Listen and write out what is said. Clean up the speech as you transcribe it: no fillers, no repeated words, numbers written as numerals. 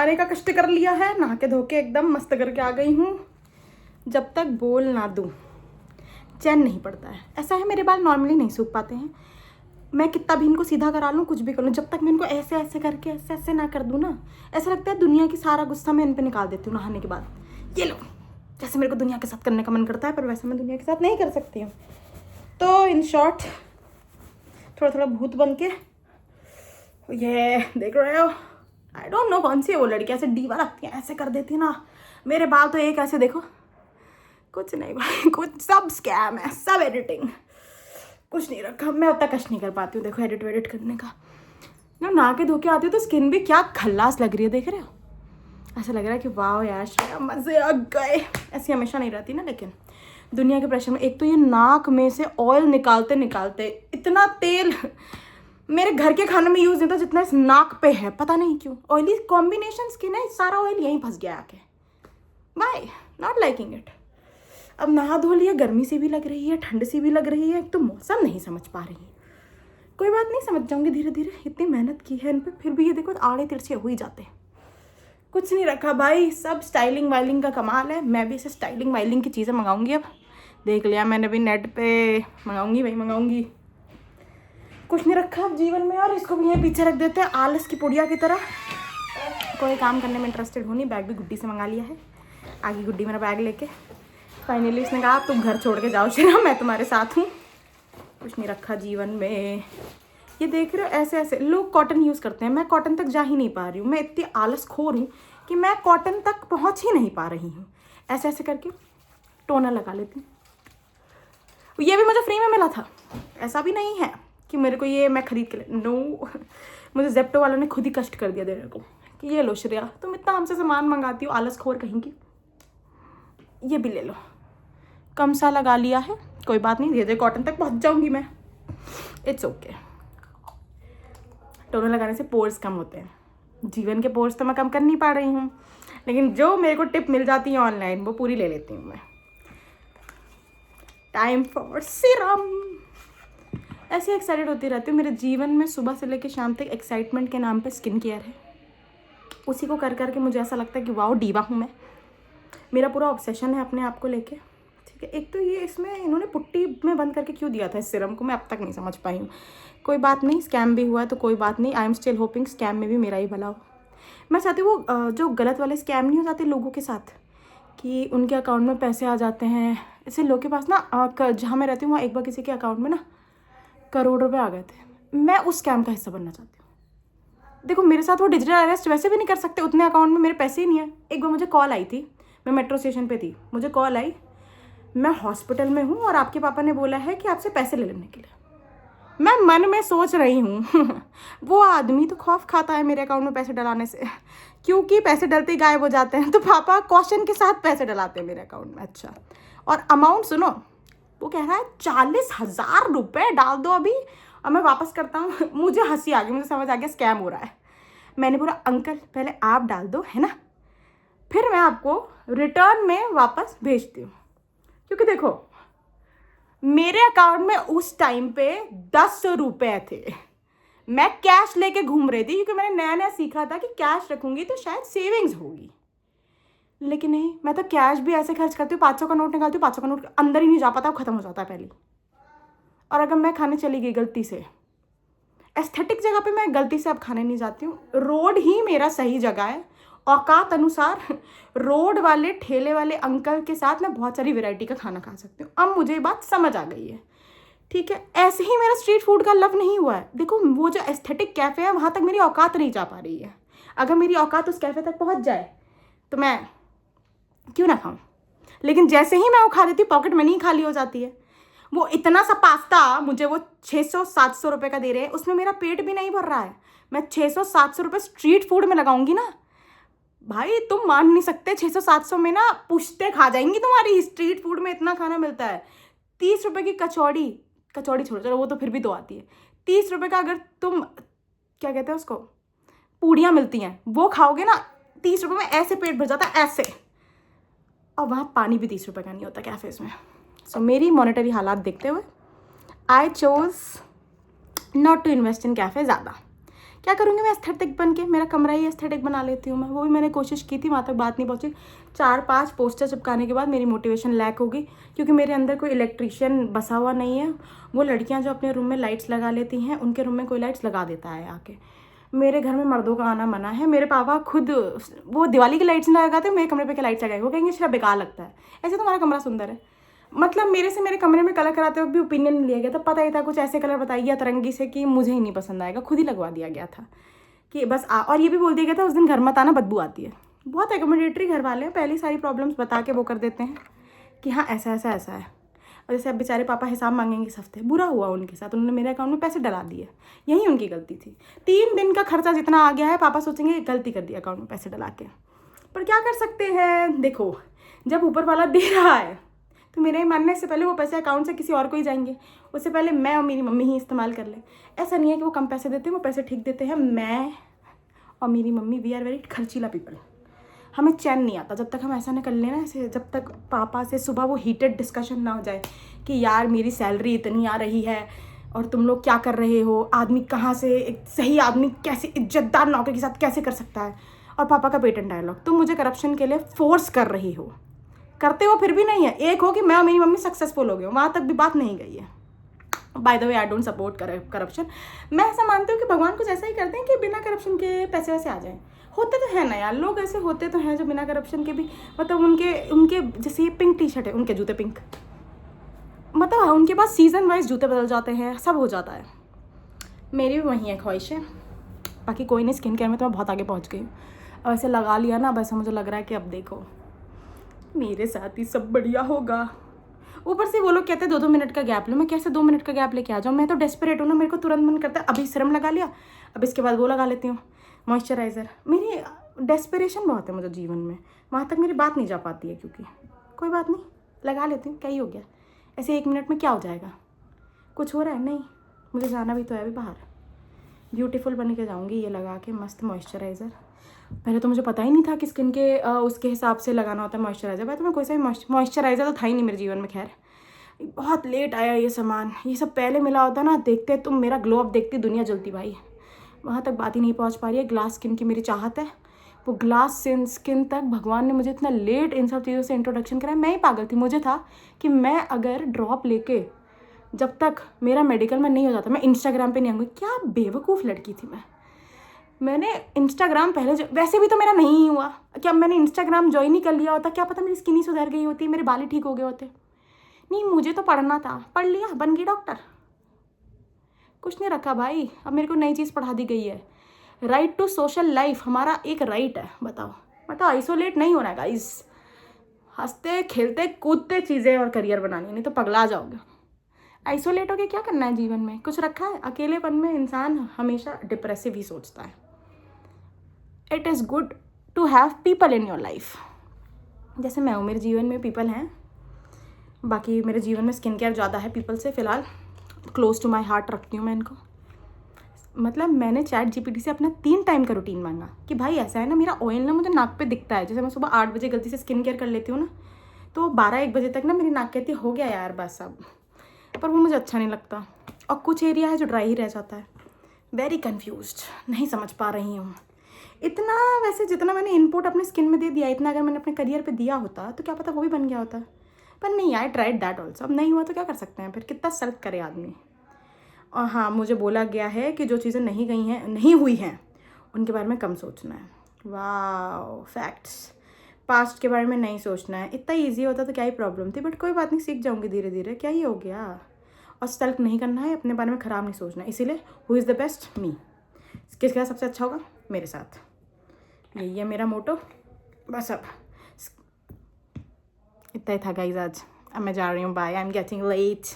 नहाने का कष्ट कर लिया है, नहा के धो के एकदम मस्त करके आ गई हूँ। जब तक बोल ना दूँ चैन नहीं पड़ता है। ऐसा है, मेरे बाल नॉर्मली नहीं सूख पाते हैं, मैं कितना भी इनको सीधा करा लूँ, कुछ भी कर लूँ, जब तक मैं इनको ऐसे ऐसे करके ऐसे ऐसे ना कर दूँ ना, ऐसा लगता है दुनिया की सारा गुस्सा मैं इन पर निकाल देती हूँ नहाने के बाद। ये लो, जैसे मेरे को दुनिया के साथ करने का मन करता है, पर वैसे मैं दुनिया के साथ नहीं कर सकती हूँ। तो इन शॉर्ट थोड़ा थोड़ा भूत बन के ये देख रहे हो, आई डोंट नो कौन सी वो लड़की ऐसे डीवा लगती है, ऐसे कर देती है ना। मेरे बाल तो एक ऐसे देखो, कुछ नहीं भाई, कुछ सब स्कैम है, सब एडिटिंग, कुछ नहीं रखा। मैं उतना कष्ट नहीं कर पाती हूँ देखो एडिट वेडिट करने का। ना नहा के धो के आती हूँ तो स्किन भी क्या खल्लास लग रही है, देख रहे हो। ऐसा लग रहा है कि वाह यार श्रेया मज़े आ गए। ऐसी हमेशा नहीं रहती ना, लेकिन दुनिया के प्रेशर में एक तो ये नाक में से ऑयल निकालते निकालते इतना तेल मेरे घर के खाने में यूज़ नहीं था जितना इस नाक पे है। पता नहीं क्यों ऑयली कॉम्बिनेशन स्किन है, सारा ऑयल यहीं फंस गया आके। Why not liking it. अब नहा धो लिया, गर्मी सी भी लग रही है, ठंड सी भी लग रही है, एक तो मौसम नहीं समझ पा रही है। कोई बात नहीं, समझ जाऊंगी धीरे धीरे। इतनी मेहनत की है इन पर, फिर भी ये देखो आड़े तिरछे हो ही जाते हैं। कुछ नहीं रखा भाई, सब स्टाइलिंग वाइलिंग का कमाल है। मैं भी इसे स्टाइलिंग वाइलिंग की चीज़ें मंगाऊंगी। अब देख लिया मैंने भी नेट पे, मंगाऊंगी भाई मंगाऊंगी। कुछ नहीं रखा अब जीवन में, और इसको भी यहीं पीछे रख देते हैं आलस की पुड़िया की तरह। कोई काम करने में इंटरेस्टेड हो नहीं। बैग भी गुड्डी से मंगा लिया है, आगे गुड्डी मेरा बैग लेके। फाइनली उसने कहा तुम घर छोड़ के जाओ श्रेया, मैं तुम्हारे साथ हूँ। कुछ नहीं रखा जीवन में। ये देख रहे हो ऐसे ऐसे लोग कॉटन यूज़ करते हैं, मैं कॉटन तक जा ही नहीं पा रही हूँ। मैं इतनी आलस खोर हूँ कि मैं कॉटन तक पहुँच ही नहीं पा रही हूँ। ऐसे ऐसे करके टोनर लगा लेती हूँ। ये भी मुझे फ्री में मिला था, ऐसा भी नहीं है कि मेरे को ये मैं खरीद के नो, मुझे जेप्टो वालों ने खुद ही कष्ट कर दिया देने को कि ये लो श्रेया, तुम इतना हमसे सामान मंगाती हो, आलस खोर कहेंगी, ये भी ले लो। कम सा लगा लिया है, कोई बात नहीं, धीरे धीरे कॉटन तक पहुंच जाऊंगी मैं। It's okay. टोनर लगाने से पोर्स कम होते हैं। जीवन के पोर्स तो मैं कम कर नहीं पा रही हूँ, लेकिन जो मेरे को टिप मिल जाती है ऑनलाइन वो पूरी ले लेती हूँ मैं। Time for serum. ऐसे एक्साइटेड होती रहती हूँ। मेरे जीवन में सुबह से लेकर शाम तक एक्साइटमेंट के नाम पे स्किन केयर है। उसी को कर करके मुझे ऐसा लगता है कि वाओ डीवा हूँ मैं। मेरा पूरा ऑब्सेशन है अपने आप को लेके, ठीक है। एक तो ये इसमें इन्होंने पुट्टी में बंद करके क्यों दिया था इस सीरम को, मैं अब तक नहीं समझ पाई हूँ। कोई बात नहीं, स्कैम भी हुआ है तो कोई बात नहीं। I am still hopping scam में भी मेरा ही भला हो। मैं चाहती हूँ वो जो गलत वाले स्कैम नहीं हो जाते लोगों के साथ कि उनके अकाउंट में पैसे आ जाते हैं। ऐसे लोग के पास ना जहाँ मैं रहती हूँ वहाँ एक बार किसी के अकाउंट में ना करोड़ रुपए आ गए थे। मैं उस स्कैम का हिस्सा बनना चाहती हूँ। देखो मेरे साथ वो डिजिटल अरेस्ट वैसे भी नहीं कर सकते, उतने अकाउंट में मेरे पैसे ही नहीं है। एक बार मुझे कॉल आई थी, मैं मेट्रो स्टेशन पे थी, मुझे कॉल आई, मैं हॉस्पिटल में हूँ और आपके पापा ने बोला है कि आपसे पैसे ले लेने के लिए। मैं मन में सोच रही हूँ वो आदमी तो खौफ खाता है मेरे अकाउंट में पैसे डलाने से, क्योंकि पैसे डलते ही गायब हो जाते हैं। तो पापा कॉशन के साथ पैसे डलाते हैं मेरे अकाउंट में। अच्छा, और अमाउंट सुनो, वो कह रहा है 40,000 रुपये डाल दो अभी और मैं वापस करता हूँ। मुझे हंसी आ गई, मुझे समझ आ गया स्कैम हो रहा है। मैंने बोला अंकल पहले आप डाल दो, है ना, फिर मैं आपको रिटर्न में वापस भेजती हूँ। क्योंकि देखो मेरे अकाउंट में उस टाइम पे 10 रुपये थे। मैं कैश लेके घूम रही थी क्योंकि मैंने नया नया सीखा था कि कैश रखूंगी तो शायद सेविंग्स होगी। लेकिन नहीं, मैं तो कैश भी ऐसे खर्च करती हूँ, 500 का नोट निकालती हूँ, 500 का नोट अंदर ही नहीं जा पाता, खत्म हो जाता है पहले। और अगर मैं खाने चली गई गलती से एस्थेटिक जगह पे, मैं गलती से अब खाने नहीं जाती हूँ। रोड ही मेरा सही जगह है। औकात अनुसार रोड वाले ठेले वाले अंकल के साथ मैं बहुत सारी वैरायटी का खाना खा सकती हूँ। अब मुझे बात समझ आ गई है, ठीक है। ऐसे ही मेरा स्ट्रीट फूड का लव नहीं हुआ है। देखो वो जो एस्थेटिक कैफ़े है वहाँ तक मेरी औकात नहीं जा पा रही है। अगर मेरी औकात उस कैफ़े तक पहुँच जाए तो मैं क्यों ना खाऊं। लेकिन जैसे ही मैं वो खा देती हूँ पॉकेट मनी खाली हो जाती है। वो इतना सा पास्ता मुझे वो 600-700 रुपये का दे रहे हैं, उसमें मेरा पेट भी नहीं भर रहा है। मैं 600-700 रुपये स्ट्रीट फूड में लगाऊंगी ना भाई, तुम मान नहीं सकते। 600-700 में ना पुश्ते खा जाएंगी तुम्हारी। स्ट्रीट फूड में इतना खाना मिलता है। 30 रुपये की कचौड़ी छोड़ो, चलो वो तो फिर भी दो आती है। 30 रुपये का अगर तुम क्या कहते हैं उसको, पूड़ियाँ मिलती हैं, वो खाओगे ना 30 रुपये में ऐसे पेट भर जाता है ऐसे। और वहाँ पानी भी 30 रुपये का नहीं होता कैफ़ेज़ में। सो मेरी मॉनेटरी हालात देखते हुए I chose not to invest in cafe ज़्यादा, क्या करूँगी मैं एस्थेटिक बन के? मेरा कमरा ही एस्थेटिक बना लेती हूँ मैं। वो भी मैंने कोशिश की थी, वहाँ तक बात नहीं पहुँची। 4-5 पोस्टर चिपकाने के बाद मेरी मोटिवेशन लैक हो गई, क्योंकि मेरे अंदर कोई इलेक्ट्रीशियन बसा हुआ नहीं है। वो लड़कियाँ जो अपने रूम में लाइट्स लगा लेती हैं, उनके रूम में कोई लाइट्स लगा देता है आके। मेरे घर में मर्दों का आना मना है। मेरे पापा खुद वो दिवाली की लाइट्स नहीं लगाते, मेरे कमरे पे क्या लाइट्स लगाएंगे? वो कहेंगे सिर्फ बेकार लगता है। ऐसे तो हमारा कमरा सुंदर है। मतलब मेरे से मेरे कमरे में कलर कराते वक्त भी ओपिनियन लिया गया था, पता ही था कुछ ऐसे कलर बताइए अतरंगी से कि मुझे ही नहीं पसंद आएगा, खुद ही लगवा दिया गया था कि बस और ये भी बोल दिया गया था उस दिन घर मत आना, बदबू आती है। बहुत एकोमोडेटरी घर वाले हैं, पहले सारी प्रॉब्लम्स बता के वो कर देते हैं कि हाँ ऐसा ऐसा ऐसा है। और जैसे अब बेचारे पापा हिसाब मांगेंगे इस हफ्ते, बुरा हुआ उनके साथ, उन्होंने मेरे अकाउंट में पैसे डला दिए, यही उनकी गलती थी। 3 दिन का खर्चा जितना आ गया है, पापा सोचेंगे गलती कर दिया अकाउंट में पैसे डला के। पर क्या कर सकते हैं, देखो जब ऊपर वाला दे रहा है तो मेरे मानने से पहले वो पैसे अकाउंट से किसी और को ही जाएंगे, उससे पहले मैं और मेरी मम्मी ही इस्तेमाल कर लें। ऐसा नहीं है कि वो कम पैसे देते हैं, वो पैसे ठीक देते हैं। मैं और मेरी मम्मी वी आर वेरी खर्चीला पीपल। हमें चैन नहीं आता जब तक हम ऐसा ना कर लेना, ऐसे जब तक पापा से सुबह वो हीटेड डिस्कशन ना हो जाए कि यार मेरी सैलरी इतनी आ रही है और तुम लोग क्या कर रहे हो, आदमी कहाँ से, एक सही आदमी कैसे इज्जतदार नौकरी के साथ कैसे कर सकता है। और पापा का पेटेंट डायलॉग, तुम मुझे करप्शन के लिए फोर्स कर रही हो, करते हो फिर भी नहीं है। एक हो कि मैं और मेरी मम्मी सक्सेसफुल हो गए, वहाँ तक भी बात नहीं गई है। By the way I don't support corruption. मैं ऐसा मानती हूँ कि भगवान कुछ ऐसा ही करते हैं कि बिना करप्शन के पैसे वैसे आ जाएं। होते तो हैं ना यार, लोग ऐसे होते तो हैं जो बिना करप्शन के भी, मतलब उनके जैसे ये पिंक टी शर्ट है, उनके जूते पिंक, मतलब उनके पास सीज़न वाइज जूते बदल जाते हैं, सब हो जाता है। मेरी भी वही है ख्वाहिश है। बाकी कोई नहीं, स्किन केयर में तो मैं बहुत आगे पहुँच गई हूँ। और ऐसे लगा लिया ना, बस मुझे लग रहा है कि अब देखो मेरे साथ ही सब बढ़िया होगा। ऊपर से वो लोग कहते हैं 2-2 मिनट का गैप लो। मैं कैसे 2 मिनट का गैप लेके आ जाऊँ? मैं तो डेस्परेट हूँ ना, मेरे को तुरंत मन करता है अभी सीरम लगा लिया, अब इसके बाद वो लगा लेती हूँ मॉइस्चराइज़र। मेरी डेस्परेशन बहुत है मुझे जीवन में, वहाँ तक मेरी बात नहीं जा पाती है, क्योंकि कोई बात नहीं, लगा लेती हूँ, क्या ही हो गया, ऐसे 1 मिनट में क्या हो जाएगा, कुछ हो रहा है नहीं। मुझे जाना भी तो है अभी बाहर, ब्यूटीफुल बन के जाऊँगी ये लगा के मस्त मॉइस्चराइज़र। पहले तो मुझे पता ही नहीं था कि स्किन के उसके हिसाब से लगाना होता है मॉइस्चराइज़र। भाई तो मैं कोई सा मॉइस्चराइज़र तो था ही नहीं मेरे जीवन में। खैर बहुत लेट आया ये सामान, ये सब पहले मिला होता ना, देखते तुम मेरा ग्लो अप देखती दुनिया जलती भाई। वहाँ तक बात ही नहीं पहुँच पा रही है। ग्लास स्किन की मेरी चाहत है, वो ग्लास स्किन तक भगवान ने मुझे इतना लेट इन सब चीज़ों से इंट्रोडक्शन कराया। मैं ही पागल थी, मुझे था कि मैं अगर ड्रॉप लेके जब तक मेरा मेडिकल में नहीं हो जाता मैं इंस्टाग्राम पे नहीं आऊँगी। क्या बेवकूफ़ लड़की थी मैंने इंस्टाग्राम पहले वैसे भी तो मेरा नहीं हुआ, क्या मैंने इंस्टाग्राम ज्वाइन ही कर लिया होता, क्या पता मेरी स्किन ही सुधर गई होती, मेरे बाल ही ठीक हो गए होते। नहीं, मुझे तो पढ़ना था, पढ़ लिया, बन गई डॉक्टर, कुछ नहीं रखा भाई। अब मेरे को नई चीज़ पढ़ा दी गई है, राइट टू सोशल लाइफ हमारा एक राइट है। बताओ, मतलब आइसोलेट नहीं होना है गाइस, हंसते खेलते कूदते चीज़ें और करियर बनानी, नहीं तो पगला जाओगे। आइसोलेट होके क्या करना है जीवन में, कुछ रखा है? अकेलेपन में इंसान हमेशा डिप्रेसिव ही सोचता है। It is good to have people in your life. जैसे मैं हूँ, मेरे जीवन में पीपल हैं। बाकी मेरे जीवन में स्किन केयर ज़्यादा है पीपल से, फ़िलहाल क्लोज टू माई हार्ट रखती हूँ मैं इनको। मतलब मैंने ChatGPT से अपना 3 टाइम का रूटीन मांगा कि भाई ऐसा है ना, मेरा ऑयल ना मुझे नाक पे दिखता है। जैसे मैं सुबह 8 बजे गलती से स्किन केयर कर लेती हूँ ना, तो 12-1 बजे तक ना मेरी नाक कहती है हो गया यार बस अब, पर वो मुझे अच्छा नहीं लगता। और कुछ एरिया है जो ड्राई ही रह जाता है। वेरी कन्फ्यूज्ड, नहीं समझ पा रही हूँ। इतना वैसे जितना मैंने इनपुट अपने स्किन में दे दिया, इतना अगर मैंने अपने करियर पे दिया होता तो क्या पता वो भी बन गया होता। पर नहीं, आई ट्राइड दैट ऑल्सो। अब नहीं हुआ तो क्या कर सकते हैं, फिर कितना सेल्फ करे आदमी। और हाँ, मुझे बोला गया है कि जो चीज़ें नहीं हुई हैं उनके बारे में कम सोचना है। वाह, फैक्ट्स। पास्ट के बारे में नहीं सोचना है। इतना ईजी होता तो क्या ही प्रॉब्लम थी, बट कोई बात नहीं, सीख जाऊँगी धीरे धीरे, क्या ही हो गया। और सेल्फ नहीं करना है, अपने बारे में ख़राब नहीं सोचना है। इसीलिए हु इज़ द बेस्ट, मी। किसके साथ सबसे अच्छा होगा? मेरे साथ। यही है मेरा मोटो। बस अब इतना ही था गाइज आज। अब मैं जा रही हूँ, bye, I am getting late.